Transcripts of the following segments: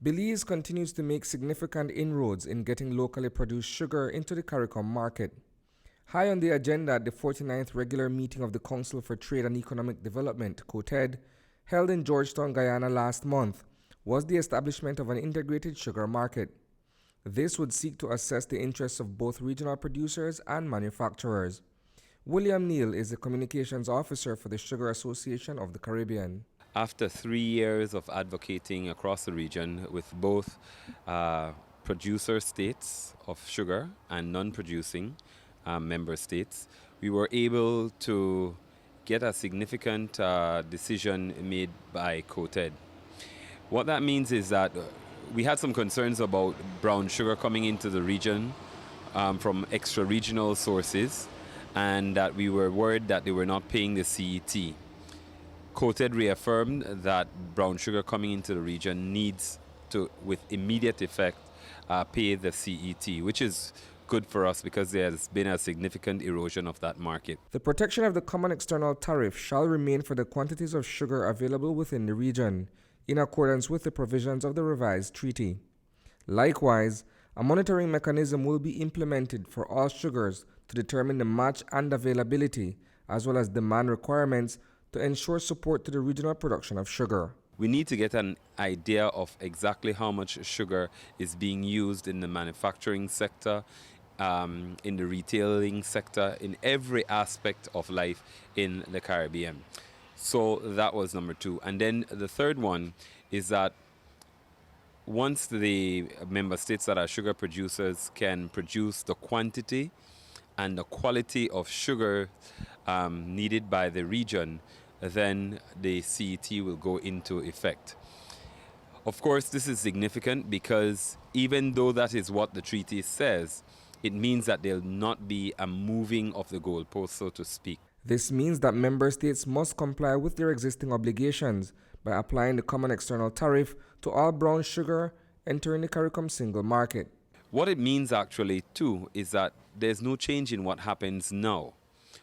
Belize continues to make significant inroads in getting locally produced sugar into the CARICOM market. High on the agenda at the 49th regular meeting of the Council for Trade and Economic Development, COTED, held in Georgetown, Guyana last month, was the establishment of an integrated sugar market. This would seek to assess the interests of both regional producers and manufacturers. William Neal is the communications officer for the Sugar Association of the Caribbean. After 3 years of advocating across the region with both producer states of sugar and non-producing member states, we were able to get a significant decision made by COTED. What that means is that we had some concerns about brown sugar coming into the region from extra-regional sources, and that we were worried that they were not paying the CET. COTED reaffirmed that brown sugar coming into the region needs to, with immediate effect, pay the CET, which is good for us because there has been a significant erosion of that market. The protection of the common external tariff shall remain for the quantities of sugar available within the region, in accordance with the provisions of the revised treaty. Likewise, a monitoring mechanism will be implemented for all sugars to determine the match and availability, as well as demand requirements to ensure support to the regional production of sugar. We need to get an idea of exactly how much sugar is being used in the manufacturing sector, in the retailing sector, in every aspect of life in the Caribbean. So that was number two. And then the third one is that once the member states that are sugar producers can produce the quantity and the quality of sugar needed by the region, then the CET will go into effect. Of course, this is significant because even though that is what the treaty says, it means that there will not be a moving of the goalpost, so to speak. This means that member states must comply with their existing obligations by applying the common external tariff to all brown sugar entering the CARICOM single market. What it means actually too is that there's no change in what happens now.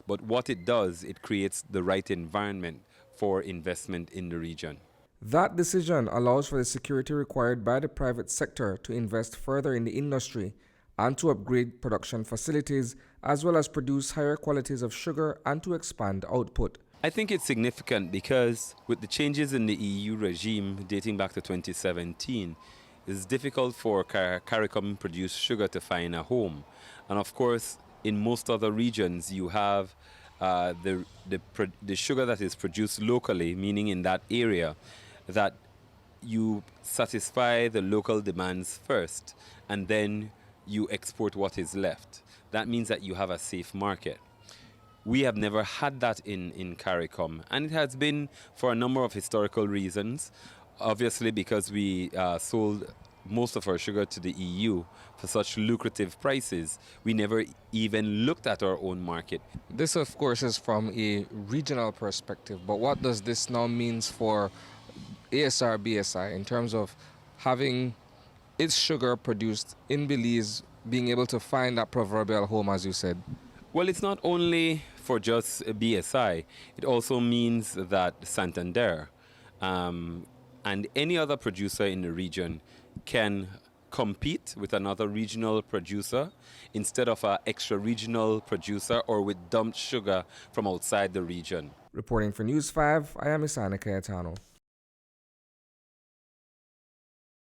But what it does, it creates the right environment for investment in the region. That decision allows for the security required by the private sector to invest further in the industry and to upgrade production facilities, as well as produce higher qualities of sugar and to expand output. I think it's significant because with the changes in the EU regime dating back to 2017, it's difficult for CARICOM produced sugar to find a home. And of course, in most other regions, you have the sugar that is produced locally, meaning in that area, that you satisfy the local demands first, and then you export what is left. That means that you have a safe market. We have never had that in CARICOM, and it has been for a number of historical reasons. Obviously, because we sold most of our sugar to the EU for such lucrative prices, we never even looked at our own market. This, of course, is from a regional perspective, but what does this now mean for A.S.R. B.S.I. in terms of having its sugar produced in Belize, being able to find that proverbial home, as you said? Well, it's not only for just B.S.I. It also means that Santander and any other producer in the region can compete with another regional producer instead of an extra-regional producer or with dumped sugar from outside the region. Reporting for News 5, I am Isani Cayetano.